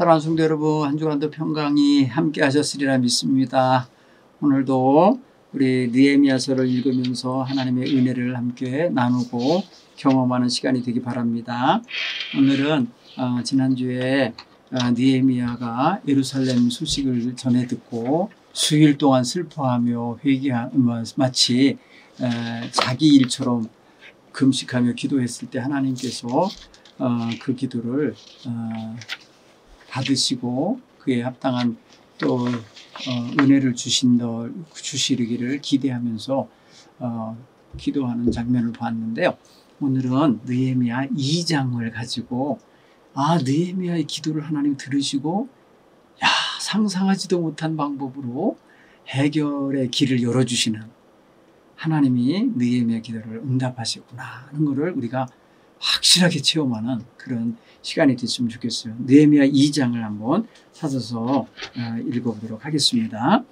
사랑하는 성도 여러분, 한 주간도 평강히 함께 하셨으리라 믿습니다. 오늘도 우리 느헤미야서를 읽으면서 하나님의 은혜를 함께 나누고 경험하는 시간이 되기 바랍니다. 오늘은 지난주에 느헤미야가 예루살렘 소식을 전해 듣고 수일 동안 슬퍼하며 마치 자기 일처럼 금식하며 기도했을 때 하나님께서 그 기도를 받으시고 그에 합당한 또 은혜를 주시기를 기대하면서 기도하는 장면을 봤는데요. 오늘은 느헤미야 2장을 가지고 느헤미야의 기도를 하나님 들으시고 상상하지도 못한 방법으로 해결의 길을 열어주시는 하나님이 느헤미야 기도를 응답하시구나 하는 것을 우리가 확실하게 체험하는 그런 시간이 됐으면 좋겠어요. 느헤미야 2장을 한번 찾아서 읽어보도록 하겠습니다.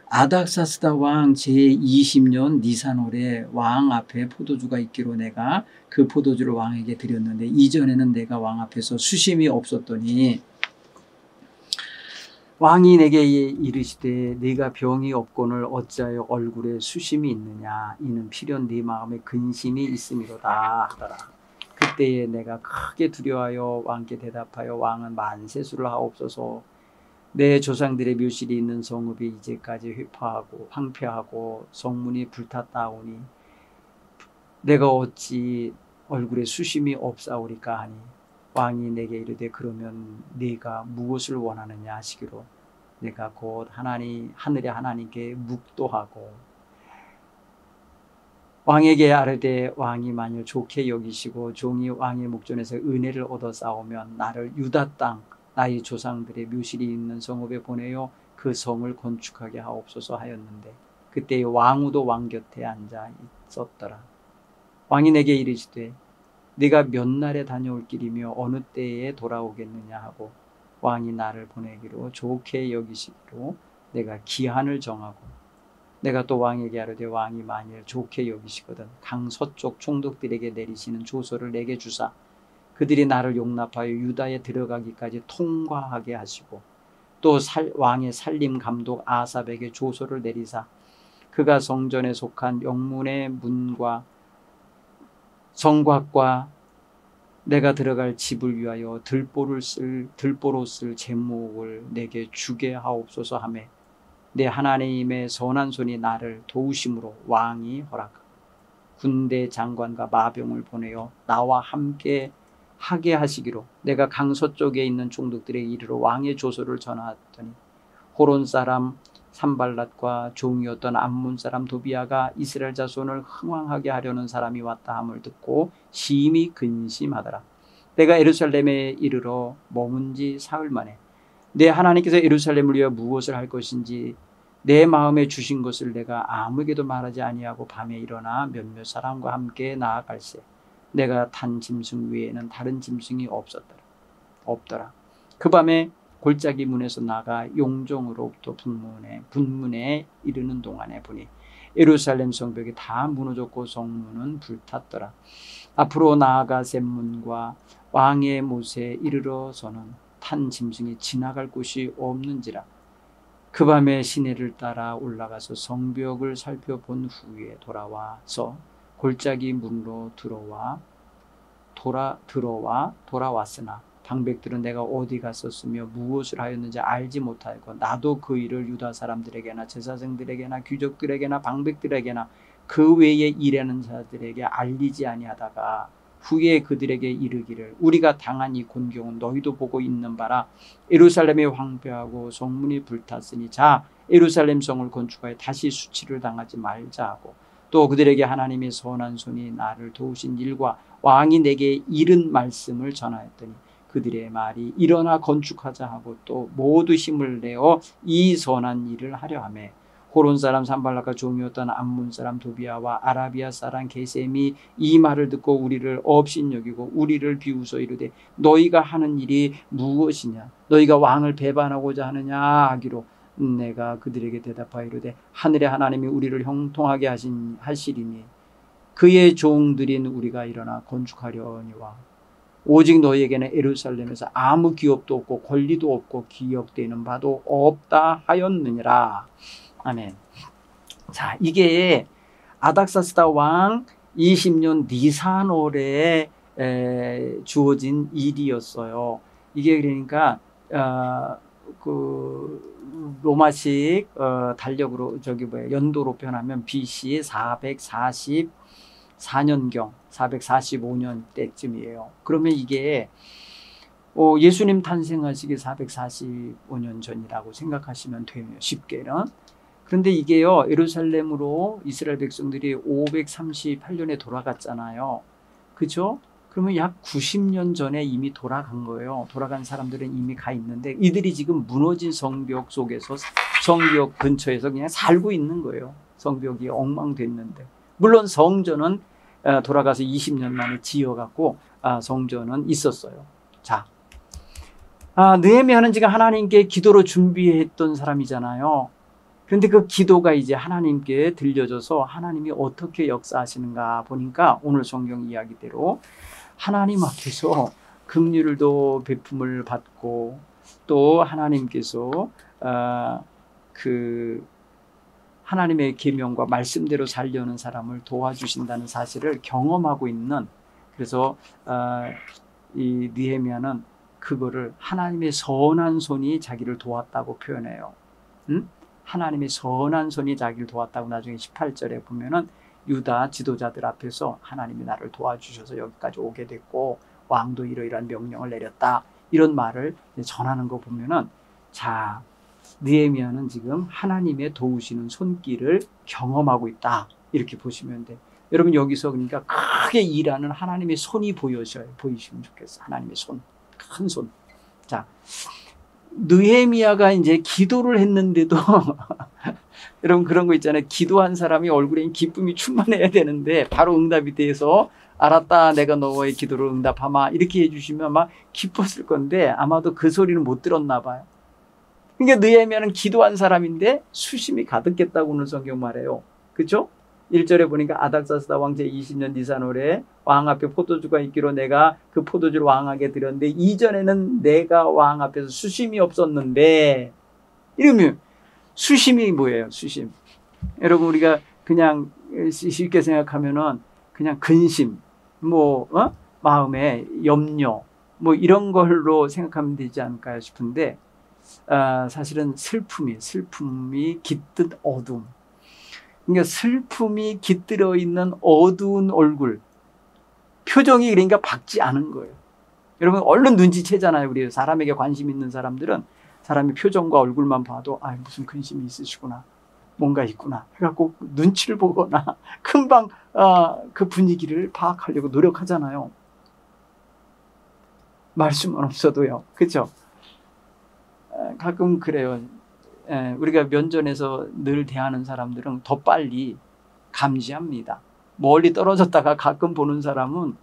아닥사스다 왕 제20년 니산월에 왕 앞에 포도주가 있기로 내가 그 포도주를 왕에게 드렸는데 이전에는 내가 왕 앞에서 수심이 없었더니 왕이 내게 이르시되 네가 병이 없거늘 어찌하여 얼굴에 수심이 있느냐 이는 필연 네 마음에 근심이 있음이로다 하더라. 그때에 내가 크게 두려워하여 왕께 대답하여 왕은 만세수를 하옵소서. 내 조상들의 묘실이 있는 성읍이 이제까지 황폐하고 성문이 불탔다오니 내가 어찌 얼굴에 수심이 없사오리까 하니 왕이 내게 이르되 그러면 네가 무엇을 원하느냐 하시기로 내가 곧 하늘의 하나님께 묵도하고 왕에게 아뢰되 왕이 만일 좋게 여기시고 종이 왕의 목전에서 은혜를 얻어 싸우면 나를 유다 땅 나의 조상들의 묘실이 있는 성읍에 보내어 그 성을 건축하게 하옵소서 하였는데 그때 왕후도 왕 곁에 앉아 있었더라. 왕이 내게 이르시되 네가 몇 날에 다녀올 길이며 어느 때에 돌아오겠느냐 하고 왕이 나를 보내기로 좋게 여기시기로 내가 기한을 정하고 내가 또 왕에게 아뢰되 왕이 만일 좋게 여기시거든 강서쪽 총독들에게 내리시는 조서를 내게 주사 그들이 나를 용납하여 유다에 들어가기까지 통과하게 하시고 또 왕의 살림 감독 아삽에게 조서를 내리사 그가 성전에 속한 영문의 문과 성곽과 내가 들어갈 집을 위하여 들보로 쓸 제목을 내게 주게 하옵소서 하매 내 하나님의 선한 손이 나를 도우심으로 왕이 허락하고 군대 장관과 마병을 보내어 나와 함께 하게 하시기로 내가 강서쪽에 있는 총독들에게 이르러 왕의 조서를 전하였더니 호론 사람 산발랏과 종이었던 암몬 사람 도비아가 이스라엘 자손을 흥왕하게 하려는 사람이 왔다 함을 듣고 심히 근심하더라. 내가 예루살렘에 이르러 머문 지 사흘 만에 내 하나님께서 예루살렘을 위하여 무엇을 할 것인지 내 마음에 주신 것을 내가 아무에게도 말하지 아니하고 밤에 일어나 몇몇 사람과 함께 나아갈새 내가 탄 짐승 외에는 다른 짐승이 없더라. 그 밤에 골짜기 문에서 나가 용종으로부터 분문에 이르는 동안에 보니 예루살렘 성벽이 다 무너졌고 성문은 불탔더라. 앞으로 나아가 샘문과 왕의 못에 이르러서는 탄 짐승이 지나갈 곳이 없는지라. 그 밤에 시내를 따라 올라가서 성벽을 살펴본 후에 돌아와서 골짜기 문으로 돌아왔으나 방백들은 내가 어디 갔었으며 무엇을 하였는지 알지 못하고 나도 그 일을 유다 사람들에게나 제사장들에게나 귀족들에게나 방백들에게나 그 외에 일하는 자들에게 알리지 아니하다가 후에 그들에게 이르기를 우리가 당한 이 곤경은 너희도 보고 있는 바라. 예루살렘이 황폐하고 성문이 불탔으니 자 예루살렘 성을 건축하여 다시 수치를 당하지 말자 하고 또 그들에게 하나님의 선한 손이 나를 도우신 일과 왕이 내게 이른 말씀을 전하였더니 그들의 말이 일어나 건축하자 하고 또 모두 힘을 내어 이 선한 일을 하려 하며 호론 사람 산발랏과 종이었던 암몬 사람 도비아와 아라비아 사람 게셈이 이 말을 듣고 우리를 업신여기고 우리를 비웃어 이르되 너희가 하는 일이 무엇이냐 너희가 왕을 배반하고자 하느냐 하기로 내가 그들에게 대답하여 이르되 하늘의 하나님이 우리를 형통하게 하시리니 그의 종들인 우리가 일어나 건축하려니와 오직 너희에게는 예루살렘에서 아무 기업도 없고 권리도 없고 기억되는 바도 없다 하였느니라. 아멘. 자, 이게 아닥사스다 왕 20년 니산월에 주어진 일이었어요. 이게 그러니까 그 로마식 달력으로 연도로 표현하면 BC 444년경 445년 때쯤이에요. 그러면 이게 예수님 탄생하시기 445년 전이라고 생각하시면 돼요. 쉽게는. 그런데 이게요, 예루살렘으로 이스라엘 백성들이 538년에 돌아갔잖아요. 그죠? 그러면 약 90년 전에 이미 돌아간 거예요. 돌아간 사람들은 이미 가 있는데 이들이 지금 무너진 성벽 속에서, 성벽 근처에서 그냥 살고 있는 거예요. 성벽이 엉망됐는데. 물론 성전은 돌아가서 20년 만에 지어갖고 성전은 있었어요. 자, 느헤미야는 지금 하나님께 기도로 준비했던 사람이잖아요. 그런데 그 기도가 이제 하나님께 들려져서 하나님이 어떻게 역사하시는가 보니까 오늘 성경 이야기대로 하나님 앞에서 긍휼도 베품을 받고 또 하나님께서 그 하나님의 계명과 말씀대로 살려는 사람을 도와주신다는 사실을 경험하고 있는, 그래서 이 느헤미야는 그거를 하나님의 선한 손이 자기를 도왔다고 표현해요. 하나님의 선한 손이 자기를 도왔다고 나중에 18절에 보면은 유다 지도자들 앞에서 하나님이 나를 도와주셔서 여기까지 오게 됐고 왕도 이러이러한 명령을 내렸다, 이런 말을 전하는 거 보면은, 자, 느헤미야는 지금 하나님의 도우시는 손길을 경험하고 있다, 이렇게 보시면 돼. 여러분 여기서 그러니까 크게 일하는 하나님의 손이 보이시면 좋겠어. 하나님의 손, 큰 손. 자, 느헤미야가 이제 기도를 했는데도 여러분 그런 거 있잖아요. 기도한 사람이 얼굴에 기쁨이 충만해야 되는데 바로 응답이 돼서 알았다, 내가 너의 기도를 응답하마, 이렇게 해주시면 아마 기뻤을 건데 아마도 그 소리는 못 들었나 봐요. 그러니까 느헤미야는 기도한 사람인데 수심이 가득했다고 오늘 성경 말해요. 그렇죠? 1절에 보니까 아닥사스다 왕 제20년 니산월에 왕 앞에 포도주가 있기로 내가 그 포도주를 왕에게 드렸는데 이전에는 내가 왕 앞에서 수심이 없었는데, 이러면 수심이 뭐예요? 수심. 여러분 우리가 그냥 쉽게 생각하면은 그냥 근심, 마음의 염려, 이런 걸로 생각하면 되지 않을까 싶은데 사실은 슬픔이 깃든 어둠. 그러니까 슬픔이 깃들어 있는 어두운 얼굴, 표정이 그러니까 밝지 않은 거예요. 여러분 얼른 눈치채잖아요. 우리 사람에게 관심 있는 사람들은 사람의 표정과 얼굴만 봐도 무슨 근심이 있으시구나, 뭔가 있구나 해갖고 눈치를 보거나 금방 그 분위기를 파악하려고 노력하잖아요. 말수만 없어도요. 그렇죠? 가끔 그래요. 우리가 면전에서 늘 대하는 사람들은 더 빨리 감지합니다. 멀리 떨어졌다가 가끔 보는 사람은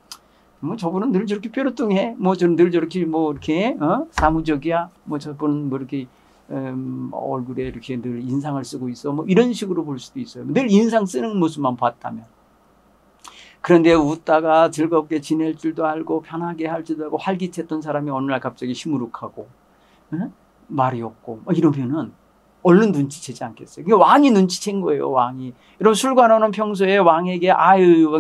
저분은 늘 저렇게 뾰루뚱해, 저는 늘 저렇게 이렇게 사무적이야, 저분은 이렇게 얼굴에 이렇게 늘 인상을 쓰고 있어, 이런 식으로 볼 수도 있어요. 늘 인상 쓰는 모습만 봤다면. 그런데 웃다가 즐겁게 지낼 줄도 알고 편하게 할 줄도 알고 활기찼던 사람이 어느 날 갑자기 시무룩하고 말이 없고 이러면은 얼른 눈치채지 않겠어요? 그러니까 왕이 눈치챈 거예요. 왕이. 여러분 술관원은 평소에 왕에게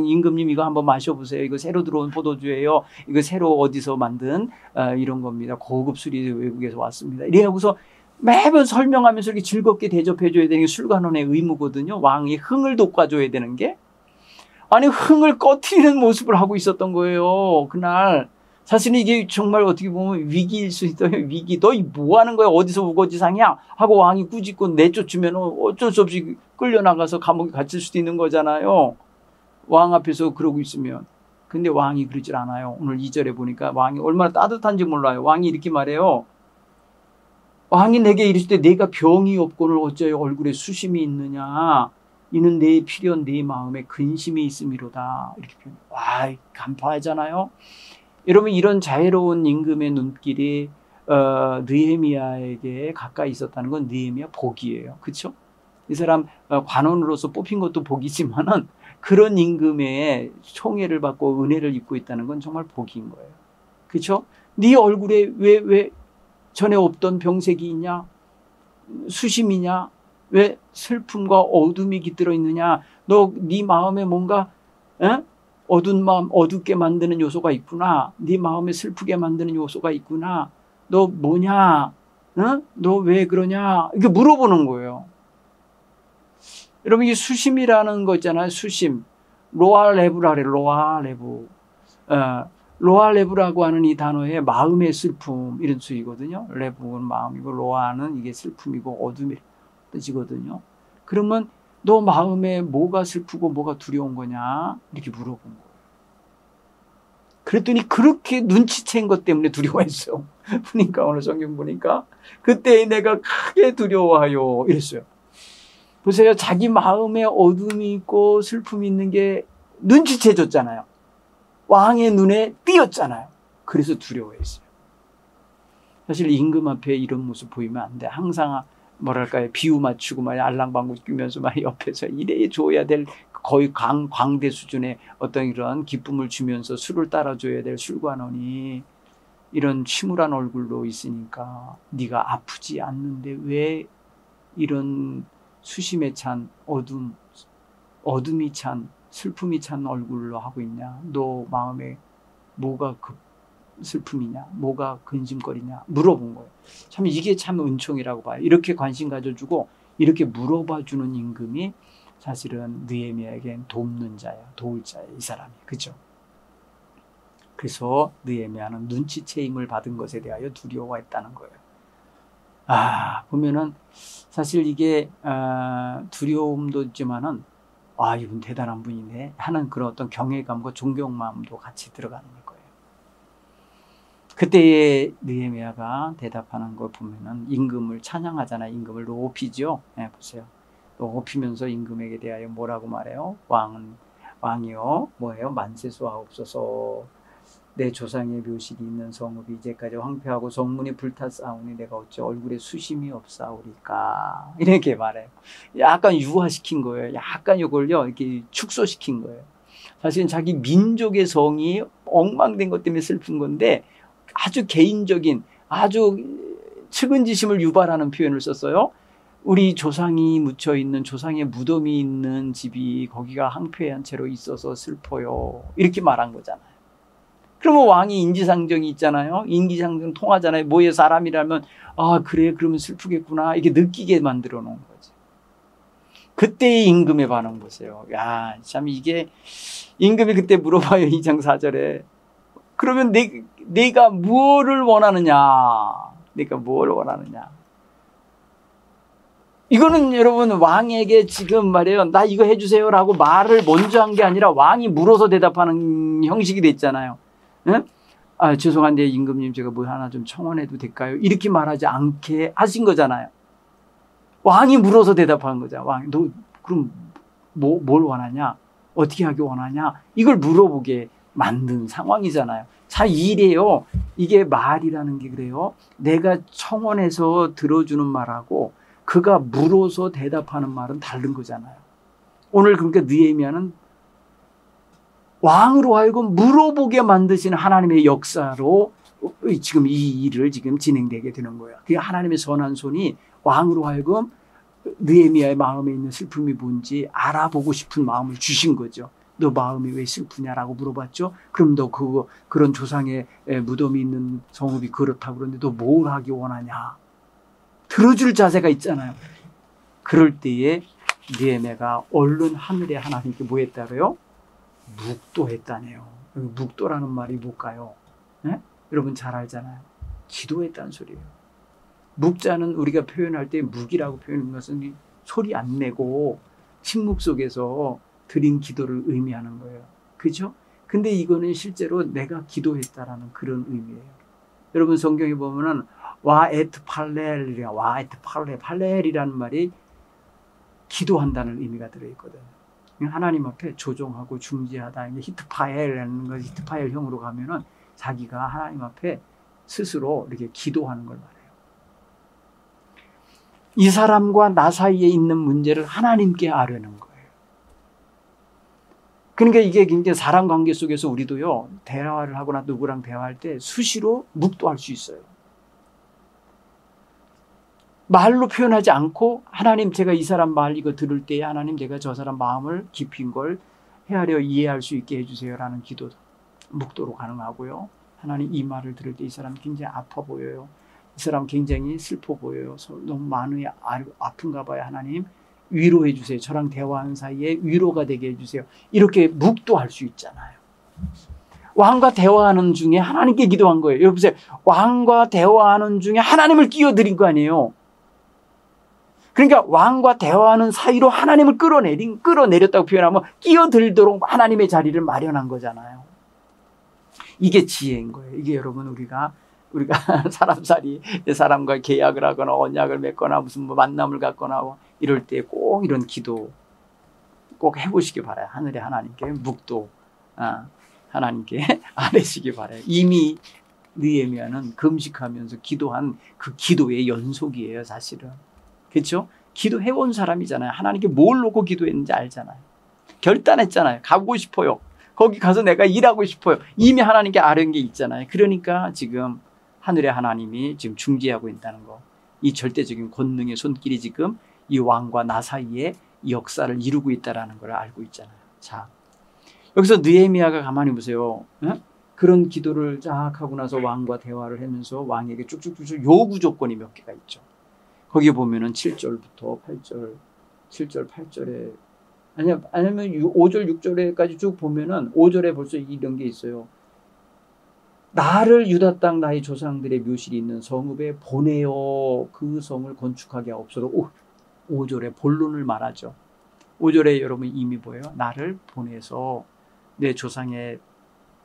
임금님 이거 한번 마셔보세요. 이거 새로 들어온 포도주예요. 이거 새로 어디서 만든 이런 겁니다. 고급 술이 외국에서 왔습니다. 이래하고서 매번 설명하면서 이렇게 즐겁게 대접해줘야 되는 게 술관원의 의무거든요. 왕이 흥을 돋궈줘야 되는 게. 흥을 꺼트리는 모습을 하고 있었던 거예요. 그날. 사실은 이게 정말 어떻게 보면 위기일 수 있어요. 위기. 너 뭐 하는 거야? 어디서 우거지상이야? 하고 왕이 꾸짖고 내쫓으면 어쩔 수 없이 끌려나가서 감옥에 갇힐 수도 있는 거잖아요. 왕 앞에서 그러고 있으면. 근데 왕이 그러질 않아요. 오늘 2절에 보니까 왕이 얼마나 따뜻한지 몰라요. 왕이 이렇게 말해요. 왕이 내게 이르실 때 내가 병이 없고는 어찌하여 얼굴에 수심이 있느냐? 이는 내 필연 내 마음에 근심이 있음이로다. 이렇게 표현해요. 간파하잖아요. 여러분 이런 자애로운 임금의 눈길이 느헤미야에게 가까이 있었다는 건 느헤미야 복이에요. 그렇죠? 이 사람 관원으로서 뽑힌 것도 복이지만은 그런 임금의 총애를 받고 은혜를 입고 있다는 건 정말 복인 거예요. 그렇죠? 네 얼굴에 왜 전에 없던 병색이 있냐? 수심이냐? 왜 슬픔과 어둠이 깃들어 있느냐? 네 마음에 뭔가 어두운 마음 어둡게 만드는 요소가 있구나. 네 마음에 슬프게 만드는 요소가 있구나. 너 뭐냐? 너 왜 그러냐? 이렇게 물어보는 거예요. 여러분, 이 수심이라는 거 있잖아요. 수심. 로아레브라 그래요. 로아레브. 로아레브라고 하는 이 단어에 마음의 슬픔 이런 뜻이거든요. 레브는 마음이고 로아는 이게 슬픔이고 어둠이 뜻이거든요. 그러면 너 마음에 뭐가 슬프고 뭐가 두려운 거냐? 이렇게 물어본 거예요. 그랬더니 그렇게 눈치챈 것 때문에 두려워했어요. 보니까 오늘 성경 보니까 그때 내가 크게 두려워하여 이랬어요. 보세요. 자기 마음에 어둠이 있고 슬픔이 있는 게 눈치채줬잖아요. 왕의 눈에 띄었잖아요. 그래서 두려워했어요. 사실 임금 앞에 이런 모습 보이면 안 돼. 항상 뭐랄까요, 비유 맞추고 말이야, 알랑방구 끼면서 막 옆에서 이래 줘야 될 거의 광대 수준의 어떤 이런 기쁨을 주면서 술을 따라줘야 될 술관원이 이런 침울한 얼굴로 있으니까 네가 아프지 않는데 왜 이런 수심에 찬 어둠이 찬 슬픔이 찬 얼굴로 하고 있냐? 너 마음에 뭐가 슬픔이냐? 뭐가 근심거리냐? 물어본 거예요. 참 이게 참 은총이라고 봐요. 이렇게 관심 가져주고 이렇게 물어봐주는 임금이 사실은 느헤미야에겐 돕는 자야, 도울 자야, 이 사람이. 그죠? 그래서 느헤미야는 눈치채임을 받은 것에 대하여 두려워했다는 거예요. 보면은 사실 이게 두려움도 있지만은 이분 대단한 분이네 하는 그런 어떤 경외감과 존경마음도 같이 들어가는 거예요. 그때의 느헤미야가 대답하는 걸 보면은 임금을 찬양하잖아요. 임금을 높이죠. 보세요. 높이면서 임금에게 대하여 뭐라고 말해요? 왕이요 뭐예요? 만세수하옵소서. 내 조상의 묘실이 있는 성읍이 이제까지 황폐하고 성문이 불탔사오니 내가 어찌 얼굴에 수심이 없사오리까. 이렇게 말해요. 약간 유화시킨 거예요. 약간 이걸요 이렇게 축소시킨 거예요. 사실은 자기 민족의 성이 엉망된 것 때문에 슬픈 건데 아주 개인적인 아주 측은지심을 유발하는 표현을 썼어요. 우리 조상이 묻혀있는 조상의 무덤이 있는 집이 거기가 황폐한 채로 있어서 슬퍼요. 이렇게 말한 거잖아요. 그러면 왕이 인지상정이 있잖아요. 인지상정 통하잖아요. 뭐의 사람이라면 그래 그러면 슬프겠구나 이렇게 느끼게 만들어 놓은 거죠. 그때의 임금의 반응 보세요. 참 이게 임금이 그때 물어봐요. 2장 4절에 그러면 내가 무엇을 원하느냐? 내가 뭘 원하느냐? 이거는 여러분 왕에게 지금 말이에요. 나 이거 해주세요라고 말을 먼저 한 게 아니라 왕이 물어서 대답하는 형식이 됐잖아요. 응? 죄송한데 임금님 제가 뭐 하나 좀 청원해도 될까요? 이렇게 말하지 않게 하신 거잖아요. 왕이 물어서 대답하는 거잖아. 왕이 너 그럼 뭘 원하냐? 어떻게 하기 원하냐? 이걸 물어보게 만든 상황이잖아요. 자, 이래요. 이게 말이라는 게 그래요. 내가 청원해서 들어주는 말하고 그가 물어서 대답하는 말은 다른 거잖아요. 오늘 그러니까 느헤미야는 왕으로 하여금 물어보게 만드시는 하나님의 역사로 지금 이 일을 지금 진행되게 되는 거예요. 그 하나님의 선한 손이 왕으로 하여금 느헤미야의 마음에 있는 슬픔이 뭔지 알아보고 싶은 마음을 주신 거죠. 너 마음이 왜 슬프냐라고 물어봤죠. 그럼 너 그런 조상의 무덤이 있는 성읍이 그렇다고 그러는데 너 뭘 하기 원하냐. 들어줄 자세가 있잖아요. 그럴 때에 느헤미야가 얼른 하늘의 하나님께 뭐 했다고요? 묵도했다네요. 묵도라는 말이 뭘까요? 여러분 잘 알잖아요. 기도했다는 소리예요. 묵자는 우리가 표현할 때 묵이라고 표현하는 것은 소리 안 내고 침묵 속에서 드린 기도를 의미하는 거예요. 그죠? 근데 이거는 실제로 내가 기도했다라는 그런 의미예요. 여러분 성경에 보면은 와에트 팔렐이라 와에트 팔렐이라는 말이 기도한다는 의미가 들어있거든요. 하나님 앞에 조종하고 중지하다. 히트파엘이라는 거 히트파엘형으로 가면은 자기가 하나님 앞에 스스로 이렇게 기도하는 걸 말해요. 이 사람과 나 사이에 있는 문제를 하나님께 아뢰는 거예요. 그러니까 이게 굉장히 사람 관계 속에서 우리도요, 대화를 하거나 누구랑 대화할 때 수시로 묵도할 수 있어요. 말로 표현하지 않고 하나님, 제가 이 사람 말 이거 들을 때에 하나님, 제가 저 사람 마음을 깊인 걸 헤아려 이해할 수 있게 해주세요라는 기도, 묵도로 가능하고요. 하나님, 이 말을 들을 때 이 사람 굉장히 아파 보여요. 이 사람 굉장히 슬퍼 보여요. 너무 많이 아픈가 봐요. 하나님, 위로해 주세요. 저랑 대화하는 사이에 위로가 되게 해주세요. 이렇게 묵도할 수 있잖아요. 왕과 대화하는 중에 하나님께 기도한 거예요. 여보세요. 왕과 대화하는 중에 하나님을 끼어들인 거 아니에요. 그러니까 왕과 대화하는 사이로 하나님을 끌어내렸다고 표현하면 끼어들도록 하나님의 자리를 마련한 거잖아요. 이게 지혜인 거예요. 이게 여러분, 우리가 사람살이, 사람과 계약을 하거나 언약을 맺거나 무슨 뭐 만남을 갖거나 이럴 때 꼭 이런 기도 꼭 해보시기 바라요. 하늘의 하나님께 묵도, 하나님께 아뢰시기 바라요. 이미 느헤미야는 금식하면서 기도한 그 기도의 연속이에요, 사실은. 그렇죠? 기도해온 사람이잖아요. 하나님께 뭘 놓고 기도했는지 알잖아요. 결단했잖아요. 가고 싶어요. 거기 가서 내가 일하고 싶어요. 이미 하나님께 아뢰은 게 있잖아요. 그러니까 지금 하늘의 하나님이 지금 중재하고 있다는 거. 이 절대적인 권능의 손길이 지금 이 왕과 나 사이에 이 역사를 이루고 있다는 걸 알고 있잖아요. 자, 여기서 느헤미야가 가만히 보세요. 그런 기도를 쫙 하고 나서 왕과 대화를 하면서 왕에게 쭉쭉쭉 요구 조건이 몇 개가 있죠. 거기 보면은 7절부터 8절, 7절, 8절에 아니면 5절, 6절에까지 쭉 보면은 5절에 벌써 이런 게 있어요. 나를 유다 땅 나의 조상들의 묘실이 있는 성읍에 보내어 그 성을 건축하게 하옵소서. 5절에 본론을 말하죠. 5절에 여러분 이미 뭐예요? 나를 보내서 내 조상의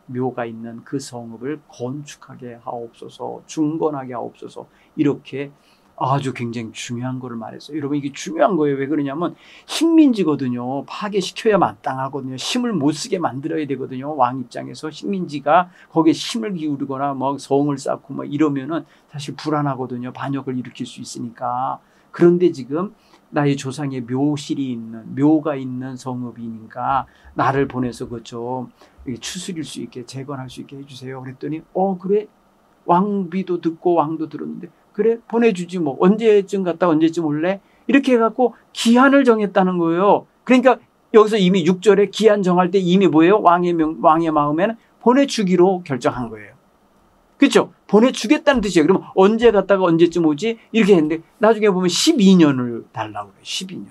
묘가 있는 그 성읍을 건축하게 하옵소서, 중건하게 하옵소서. 이렇게 아주 굉장히 중요한 거를 말했어요. 여러분, 이게 중요한 거예요. 왜 그러냐면 식민지거든요. 파괴시켜야 마땅하거든요. 힘을 못 쓰게 만들어야 되거든요. 왕 입장에서 식민지가 거기에 힘을 기울이거나 뭐 성을 쌓고 뭐 이러면은 사실 불안하거든요. 반역을 일으킬 수 있으니까. 그런데 지금 나의 조상의 묘실이 있는, 묘가 있는 성읍이니까 나를 보내서 그것 좀 추스릴 수 있게, 재건할 수 있게 해주세요. 그랬더니 그래, 왕비도 듣고 왕도 들었는데 그래, 보내주지 뭐. 언제쯤 갔다 언제쯤 올래? 이렇게 해갖고 기한을 정했다는 거예요. 그러니까 여기서 이미 6절에 기한 정할 때 이미 뭐예요? 왕의 마음에는 보내주기로 결정한 거예요. 그렇죠? 보내주겠다는 뜻이에요. 그러면 언제 갔다가 언제쯤 오지? 이렇게 했는데 나중에 보면 12년을 달라고 그래요. 12년.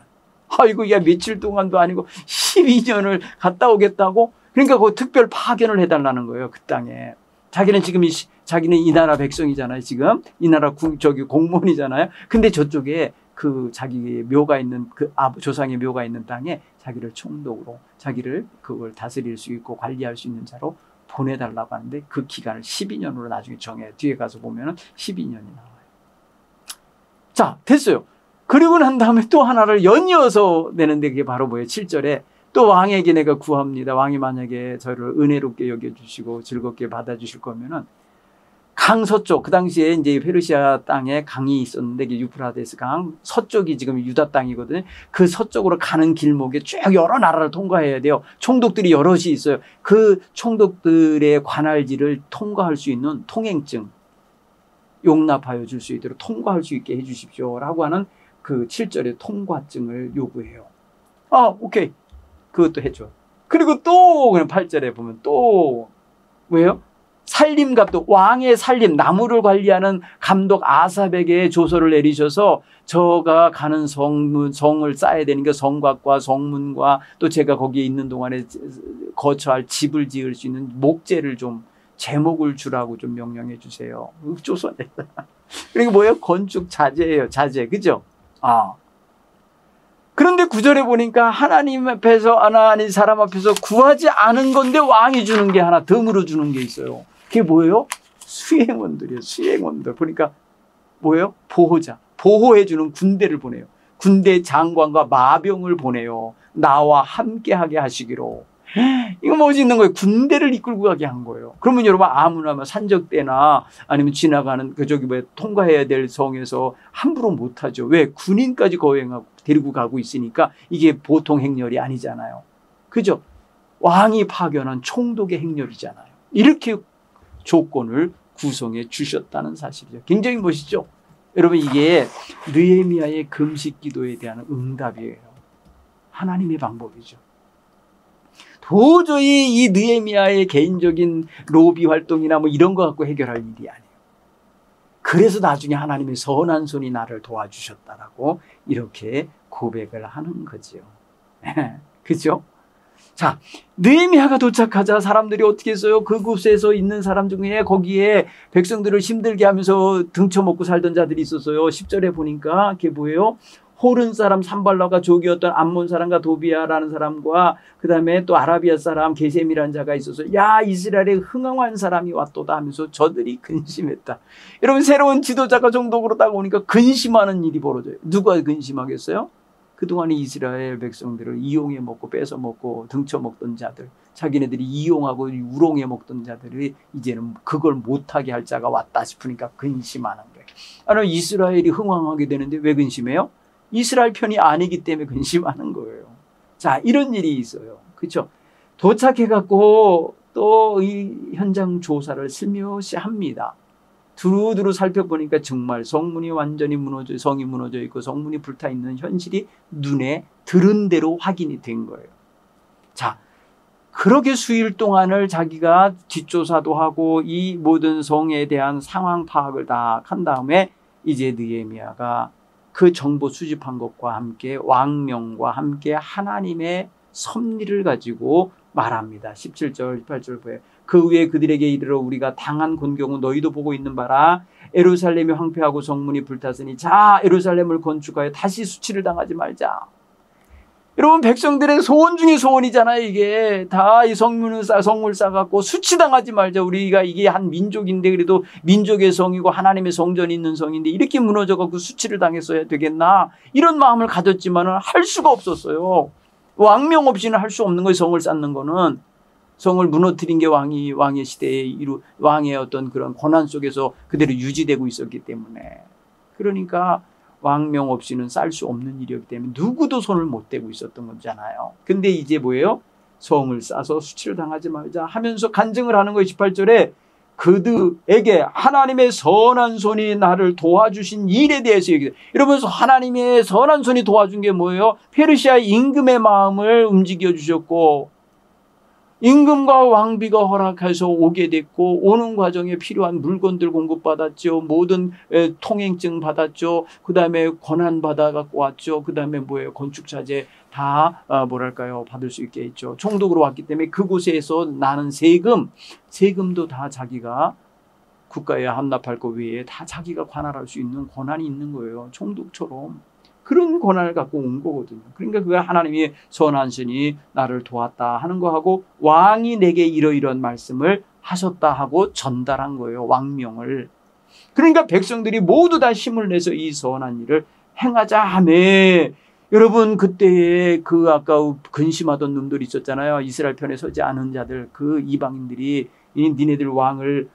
아이고, 야, 며칠 동안도 아니고 12년을 갔다 오겠다고? 그러니까 그 특별 파견을 해달라는 거예요. 그 땅에. 자기는 지금 자기는 이 나라 백성이잖아요. 지금 이 나라 공무원이잖아요. 근데 저쪽에 그 자기 묘가 있는 그 조상의 묘가 있는 땅에 자기를 총독으로, 자기를 그걸 다스릴 수 있고 관리할 수 있는 자로 보내달라고 하는데 그 기간을 12년으로 나중에 정해요. 뒤에 가서 보면은 12년이 나와요. 자, 됐어요. 그리고 난 다음에 또 하나를 연이어서 내는데 그게 바로 뭐예요? 7절에 또 왕에게 내가 구합니다. 왕이 만약에 저를 은혜롭게 여겨주시고 즐겁게 받아주실 거면은 강 서쪽, 그 당시에 이제 페르시아 땅에 강이 있었는데 유프라데스 강 서쪽이 지금 유다 땅이거든요. 그 서쪽으로 가는 길목에 쭉 여러 나라를 통과해야 돼요. 총독들이 여럿이 있어요. 그 총독들의 관할지를 통과할 수 있는 통행증 용납하여 줄 수 있도록 통과할 수 있게 해주십시오라고 하는 그 7절의 통과증을 요구해요. 오케이. 그것도 해줘. 그리고 또 그냥 8절에 보면 또 왜요? 살림갑도, 왕의 살림, 나무를 관리하는 감독 아삽에게 조서를 내리셔서 저가 가는 성을 쌓아야 되니까 성곽과 성문과 또 제가 거기에 있는 동안에 거처할 집을 지을 수 있는 목재를 좀 제목을 주라고 좀 명령해 주세요. 조선에. 그리고 뭐예요? 건축 자재예요. 자재. 그죠? 그런데 9절에 보니까 하나님 앞에서, 하나님 사람 앞에서 구하지 않은 건데 왕이 주는 게 하나 덤으로 주는 게 있어요. 그게 뭐예요? 수행원들이에요. 수행원들. 보니까 뭐예요? 보호자. 보호해주는 군대를 보내요. 군대 장관과 마병을 보내요. 나와 함께하게 하시기로. 이거 멋있는 거예요. 군대를 이끌고 가게 한 거예요. 그러면 여러분 아무나 산적대나 아니면 지나가는 통과해야 될 성에서 함부로 못하죠. 왜? 군인까지 거행하고 데리고 가고 있으니까 이게 보통 행렬이 아니잖아요. 그죠? 왕이 파견한 총독의 행렬이잖아요. 이렇게 조건을 구성해 주셨다는 사실이죠. 굉장히 멋있죠. 여러분, 이게 느헤미야의 금식 기도에 대한 응답이에요. 하나님의 방법이죠. 도저히 이 느헤미야의 개인적인 로비 활동이나 뭐 이런 거 갖고 해결할 일이 아니에요. 그래서 나중에 하나님의 선한 손이 나를 도와주셨다라고 이렇게 고백을 하는 거죠. 그죠? 자, 느헤미야가 도착하자 사람들이 어떻게 했어요? 그곳에서 있는 사람 중에 거기에 백성들을 힘들게 하면서 등쳐먹고 살던 자들이 있었어요. 10절에 보니까 그게 뭐예요? 호른 사람 산발라가 조기였던 암몬 사람과 도비아라는 사람과 그 다음에 또 아라비아 사람 게셈이라는 자가 있어서 야, 이스라엘에 흥황한 사람이 왔도다 하면서 저들이 근심했다. 여러분, 새로운 지도자가 정독으로 딱 오니까 근심하는 일이 벌어져요. 누가 근심하겠어요? 그동안 이스라엘 백성들을 이용해 먹고 뺏어 먹고 등쳐 먹던 자들, 자기네들이 이용하고 우롱해 먹던 자들이 이제는 그걸 못하게 할 자가 왔다 싶으니까 근심하는 거예요. 아니, 이스라엘이 흥왕하게 되는데 왜 근심해요? 이스라엘 편이 아니기 때문에 근심하는 거예요. 자, 이런 일이 있어요. 그렇죠? 도착해갖고 또 이 현장 조사를 슬며시 합니다. 두루두루 살펴보니까 정말 성문이 완전히 무너져, 성이 무너져 있고 성문이 불타 있는 현실이 눈에 들은 대로 확인이 된 거예요. 자, 그렇게 수일 동안을 자기가 뒷조사도 하고 이 모든 성에 대한 상황 파악을 다 한 다음에 이제 느헤미야가 그 정보 수집한 것과 함께 왕명과 함께 하나님의 섭리를 가지고 말합니다. 17절, 18절 보여요. 그 후에 그들에게 이르러 우리가 당한 곤경은 너희도 보고 있는 바라. 예루살렘이 황폐하고 성문이 불탔으니 자, 예루살렘을 건축하여 다시 수치를 당하지 말자. 여러분, 백성들의 소원 중에 소원이잖아요. 이게 다 이 성문을 쌓아갖고 수치당하지 말자. 우리가 이게 한 민족인데 그래도 민족의 성이고 하나님의 성전이 있는 성인데 이렇게 무너져갖고 수치를 당했어야 되겠나, 이런 마음을 가졌지만은 할 수가 없었어요. 왕명 없이는 할 수 없는 거예요. 성을 쌓는 거는. 성을 무너뜨린 게 왕의 시대에 왕의 어떤 그런 권한 속에서 그대로 유지되고 있었기 때문에. 그러니까 왕명 없이는 쌀 수 없는 일이었기 때문에 누구도 손을 못 대고 있었던 거잖아요. 근데 이제 뭐예요? 성을 싸서 수치를 당하지 말자 하면서 간증을 하는 거예요. 18절에 그들에게 하나님의 선한 손이 나를 도와주신 일에 대해서 얘기해요. 여러분, 하나님의 선한 손이 도와준 게 뭐예요? 페르시아 임금의 마음을 움직여 주셨고 임금과 왕비가 허락해서 오게 됐고 오는 과정에 필요한 물건들 공급받았죠. 모든 통행증 받았죠. 그 다음에 권한 받아갖고 왔죠. 그 다음에 뭐예요? 건축자재 다 뭐랄까요? 받을 수 있게 했죠. 총독으로 왔기 때문에 그곳에서 나는 세금도 다 자기가 국가에 함납할 것 외에 다 자기가 관할할 수 있는 권한이 있는 거예요. 총독처럼. 그런 권한을 갖고 온 거거든요. 그러니까 그가 하나님이 선한 신이 나를 도왔다 하는 거하고 왕이 내게 이러이러한 말씀을 하셨다 하고 전달한 거예요. 왕명을. 그러니까 백성들이 모두 다 힘을 내서 이 선한 일을 행하자 하네. 여러분, 그때에 그 아까 근심하던 놈들이 있었잖아요. 이스라엘 편에 서지 않은 자들, 그 이방인들이 니네들 왕을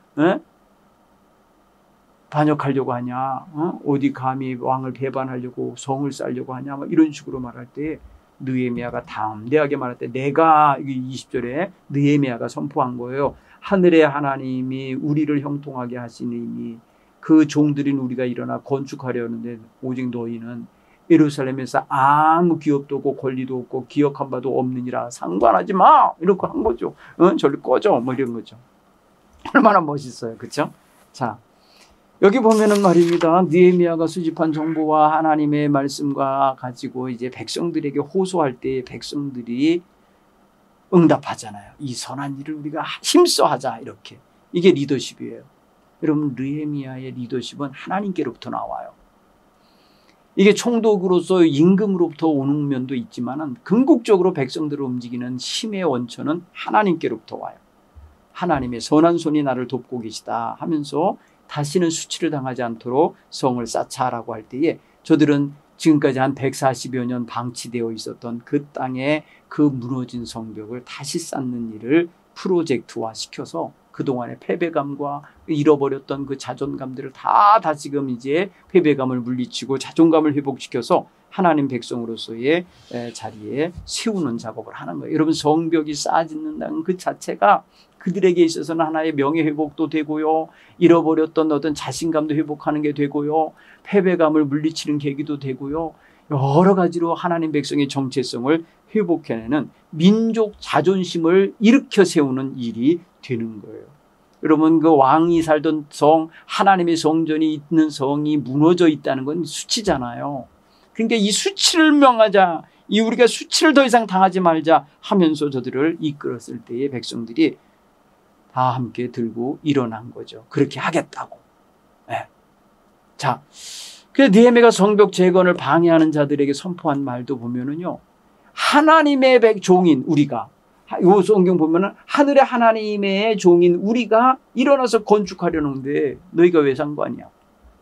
반역하려고 하냐, 어디 감히 왕을 배반하려고 성을 쌓으려고 하냐, 뭐 이런 식으로 말할 때 느헤미야가 담대하게 말할 때 내가 20절에 느헤미야가 선포한 거예요. 하늘의 하나님이 우리를 형통하게 하시니 그 종들인 우리가 일어나 건축하려 하는데 오직 너희는 예루살렘에서 아무 기업도 없고 권리도 없고 기억한 바도 없느니라 상관하지 마, 이렇게 한 거죠. 저리 꺼져, 뭐 이런 거죠. 얼마나 멋있어요, 그렇죠? 자, 여기 보면은 말입니다. 느헤미야가 수집한 정보와 하나님의 말씀과 가지고 이제 백성들에게 호소할 때 백성들이 응답하잖아요. 이 선한 일을 우리가 힘써 하자, 이렇게. 이게 리더십이에요. 여러분, 느헤미야의 리더십은 하나님께로부터 나와요. 이게 총독으로서 임금으로부터 오는 면도 있지만은 궁극적으로 백성들을 움직이는 힘의 원천은 하나님께로부터 와요. 하나님의 선한 손이 나를 돕고 계시다 하면서 다시는 수치를 당하지 않도록 성을 쌓자라고 할 때에 저들은 지금까지 한 140여 년 방치되어 있었던 그 땅에 그 무너진 성벽을 다시 쌓는 일을 프로젝트화 시켜서 그동안의 패배감과 잃어버렸던 그 자존감들을 다 지금 이제 패배감을 물리치고 자존감을 회복시켜서 하나님 백성으로서의 자리에 세우는 작업을 하는 거예요. 여러분, 성벽이 쌓아짓는다는 그 자체가 그들에게 있어서는 하나의 명예회복도 되고요, 잃어버렸던 어떤 자신감도 회복하는 게 되고요, 패배감을 물리치는 계기도 되고요, 여러 가지로 하나님 백성의 정체성을 회복해내는 민족 자존심을 일으켜 세우는 일이 되는 거예요. 여러분, 그 왕이 살던 성, 하나님의 성전이 있는 성이 무너져 있다는 건 수치잖아요. 그러니까 이 수치를 명하자, 이 우리가 수치를 더 이상 당하지 말자 하면서 저들을 이끌었을 때의 백성들이 다 함께 들고 일어난 거죠. 그렇게 하겠다고. 네. 자, 그래서 느헤미야가 성벽 재건을 방해하는 자들에게 선포한 말도 보면은요, 하나님의 종인 우리가, 이 성경 보면은 하늘의 하나님의 종인 우리가 일어나서 건축하려는데 너희가 왜 상관이야?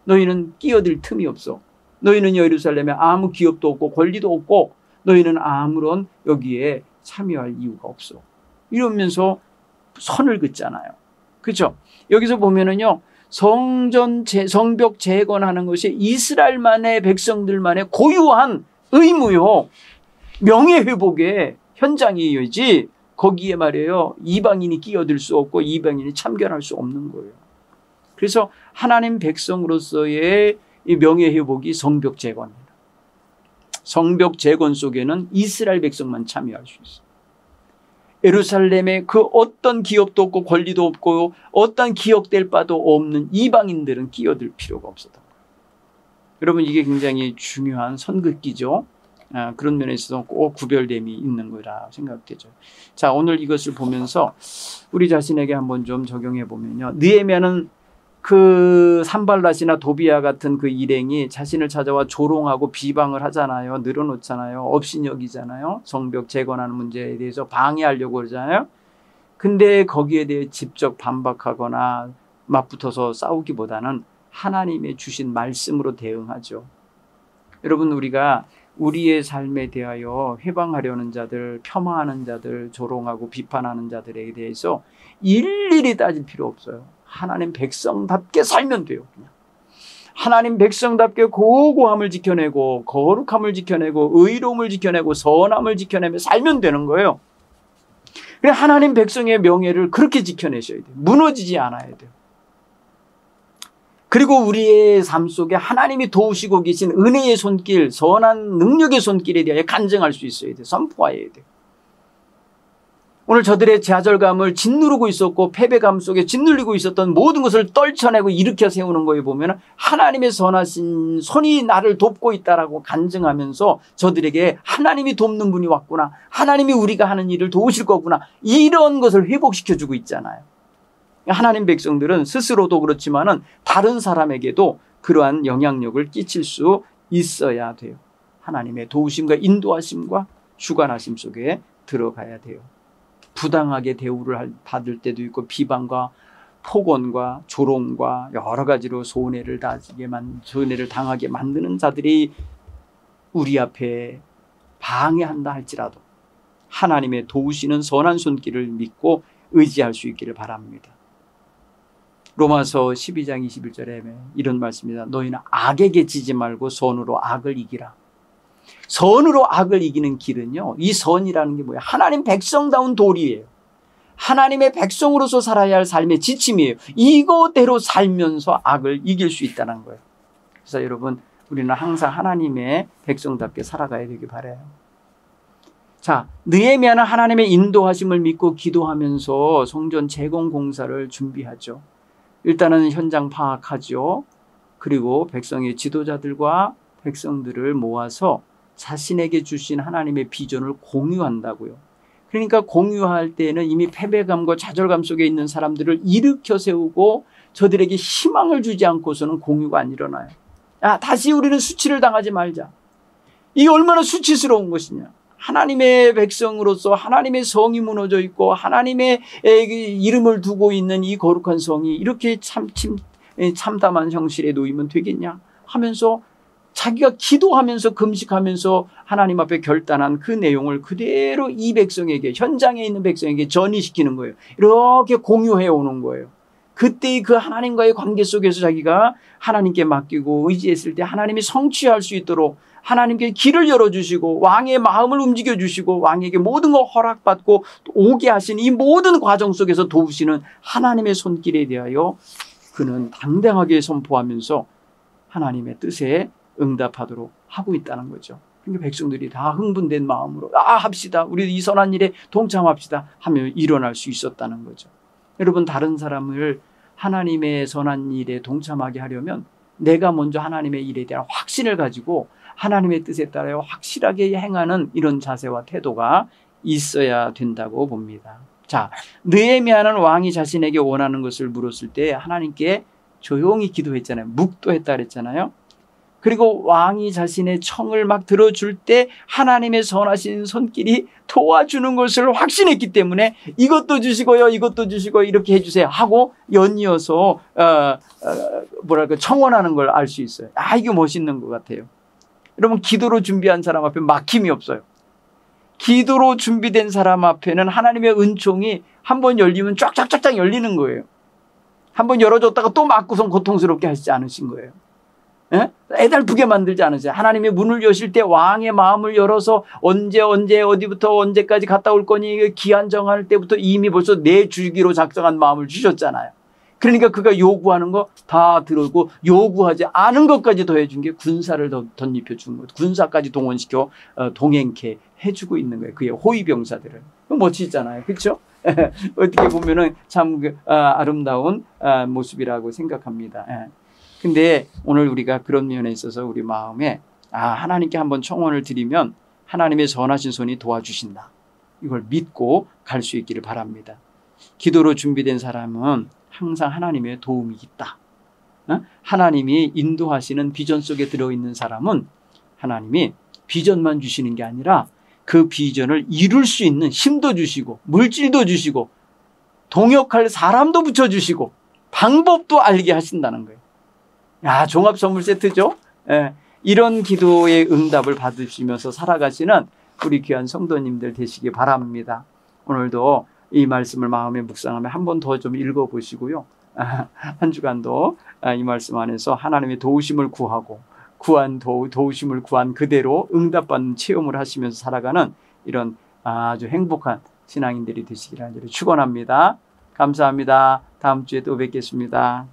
너희는 끼어들 틈이 없어. 너희는 예루살렘에 아무 기업도 없고 권리도 없고 너희는 아무런 여기에 참여할 이유가 없어. 이러면서 선을 긋잖아요. 그렇죠? 여기서 보면은요, 성벽 재건하는 것이 이스라엘만의 백성들만의 고유한 의무요, 명예회복의 현장이지, 거기에 말이에요, 이방인이 끼어들 수 없고 이방인이 참견할 수 없는 거예요. 그래서 하나님 백성으로서의 이 명예회복이 성벽 재건입니다. 성벽 재건 속에는 이스라엘 백성만 참여할 수 있어요. 예루살렘에 그 어떤 기업도 없고 권리도 없고 어떤 기억될 바도 없는 이방인들은 끼어들 필요가 없었던 거예요. 여러분, 이게 굉장히 중요한 선긋기죠. 그런 면에 있어서 꼭 구별됨이 있는 거라 생각되죠. 자, 오늘 이것을 보면서 우리 자신에게 한번 좀 적용해 보면요, 느헤미야는 그 산발랏이나 도비야 같은 그 일행이 자신을 찾아와 조롱하고 비방을 하잖아요. 늘어놓잖아요. 업신여기잖아요. 성벽 재건하는 문제에 대해서 방해하려고 그러잖아요. 근데 거기에 대해 직접 반박하거나 맞붙어서 싸우기보다는 하나님의 주신 말씀으로 대응하죠. 여러분, 우리가 우리의 삶에 대하여 회방하려는 자들, 폄하하는 자들, 조롱하고 비판하는 자들에 대해서 일일이 따질 필요 없어요. 하나님 백성답게 살면 돼요. 그냥. 하나님 백성답게 고고함을 지켜내고 거룩함을 지켜내고 의로움을 지켜내고 선함을 지켜내며 살면 되는 거예요. 그래, 하나님 백성의 명예를 그렇게 지켜내셔야 돼요. 무너지지 않아야 돼요. 그리고 우리의 삶 속에 하나님이 도우시고 계신 은혜의 손길, 선한 능력의 손길에 대하여 간증할 수 있어야 돼요. 선포해야 돼요. 오늘 저들의 좌절감을 짓누르고 있었고 패배감 속에 짓눌리고 있었던 모든 것을 떨쳐내고 일으켜 세우는 거에 보면 하나님의 선하신 손이 나를 돕고 있다라고 간증하면서 저들에게 하나님이 돕는 분이 왔구나, 하나님이 우리가 하는 일을 도우실 거구나, 이런 것을 회복시켜주고 있잖아요. 하나님 백성들은 스스로도 그렇지만은 다른 사람에게도 그러한 영향력을 끼칠 수 있어야 돼요. 하나님의 도우심과 인도하심과 주관하심 속에 들어가야 돼요. 부당하게 대우를 받을 때도 있고 비방과 폭언과 조롱과 여러 가지로 손해를 당하게 만드는 자들이 우리 앞에 방해한다 할지라도 하나님의 도우시는 선한 손길을 믿고 의지할 수 있기를 바랍니다. 로마서 12장 21절에 이런 말씀입니다. 너희는 악에게 지지 말고 선으로 악을 이기라. 선으로 악을 이기는 길은요, 이 선이라는 게 뭐예요? 하나님 백성다운 도리예요. 하나님의 백성으로서 살아야 할 삶의 지침이에요. 이거대로 살면서 악을 이길 수 있다는 거예요. 그래서 여러분, 우리는 항상 하나님의 백성답게 살아가야 되길 바라요. 자, 느헤미야는 하나님의 인도하심을 믿고 기도하면서 성전 재건 공사를 준비하죠. 일단은 현장 파악하죠. 그리고 백성의 지도자들과 백성들을 모아서 자신에게 주신 하나님의 비전을 공유한다고요. 그러니까 공유할 때는 이미 패배감과 좌절감 속에 있는 사람들을 일으켜 세우고 저들에게 희망을 주지 않고서는 공유가 안 일어나요. 다시 우리는 수치를 당하지 말자. 이게 얼마나 수치스러운 것이냐. 하나님의 백성으로서 하나님의 성이 무너져 있고 하나님의 이름을 두고 있는 이 거룩한 성이 이렇게 참담한 형실에 놓이면 되겠냐 하면서 자기가 기도하면서 금식하면서 하나님 앞에 결단한 그 내용을 그대로 이 백성에게, 현장에 있는 백성에게 전이시키는 거예요. 이렇게 공유해 오는 거예요. 그때 그 하나님과의 관계 속에서 자기가 하나님께 맡기고 의지했을 때 하나님이 성취할 수 있도록 하나님께 길을 열어주시고 왕의 마음을 움직여주시고 왕에게 모든 걸 허락받고 오게 하신 이 모든 과정 속에서 도우시는 하나님의 손길에 대하여 그는 당당하게 선포하면서 하나님의 뜻에 응답하도록 하고 있다는 거죠. 그러니까 백성들이 다 흥분된 마음으로 합시다. 우리 이 선한 일에 동참합시다 하며 일어날 수 있었다는 거죠. 여러분, 다른 사람을 하나님의 선한 일에 동참하게 하려면 내가 먼저 하나님의 일에 대한 확신을 가지고 하나님의 뜻에 따라 확실하게 행하는 이런 자세와 태도가 있어야 된다고 봅니다. 자, 느헤미야는 왕이 자신에게 원하는 것을 물었을 때 하나님께 조용히 기도했잖아요. 묵도했다 그랬잖아요. 그리고 왕이 자신의 청을 막 들어줄 때 하나님의 선하신 손길이 도와주는 것을 확신했기 때문에 이것도 주시고요, 이것도 주시고 이렇게 해주세요 하고 연이어서 청원하는 걸 알 수 있어요. 이게 멋있는 것 같아요. 여러분, 기도로 준비한 사람 앞에 막힘이 없어요. 기도로 준비된 사람 앞에는 하나님의 은총이 한번 열리면 쫙쫙쫙쫙 열리는 거예요. 한번 열어줬다가 또 막고선 고통스럽게 하시지 않으신 거예요. 애달프게 만들지 않으세요. 하나님의 문을 여실 때 왕의 마음을 열어서 언제 어디부터 언제까지 갔다 올 거니 기한 정할 때부터 이미 벌써 내주기로 작정한 마음을 주셨잖아요. 그러니까 그가 요구하는 거 다 들어오고 요구하지 않은 것까지 더해준 게 군사를 덧입혀 준 거예요. 군사까지 동원시켜 동행케 해주고 있는 거예요. 그의 호위병사들을. 멋지잖아요. 그렇죠? 어떻게 보면은 참 아름다운 모습이라고 생각합니다. 근데 오늘 우리가 그런 면에 있어서 우리 마음에 하나님께 한번 청원을 드리면 하나님의 선하신 손이 도와주신다. 이걸 믿고 갈 수 있기를 바랍니다. 기도로 준비된 사람은 항상 하나님의 도움이 있다. 하나님이 인도하시는 비전 속에 들어있는 사람은 하나님이 비전만 주시는 게 아니라 그 비전을 이룰 수 있는 힘도 주시고 물질도 주시고 동역할 사람도 붙여주시고 방법도 알게 하신다는 거예요. 종합 선물 세트죠. 이런 기도의 응답을 받으시면서 살아가시는 우리 귀한 성도님들 되시기 바랍니다. 오늘도 이 말씀을 마음에 묵상하며 한 번 더 좀 읽어보시고요. 한 주간도 이 말씀 안에서 하나님의 도우심을 구하고 도우심을 구한 그대로 응답받는 체험을 하시면서 살아가는 이런 아주 행복한 신앙인들이 되시기를 축원합니다. 감사합니다. 다음 주에 또 뵙겠습니다.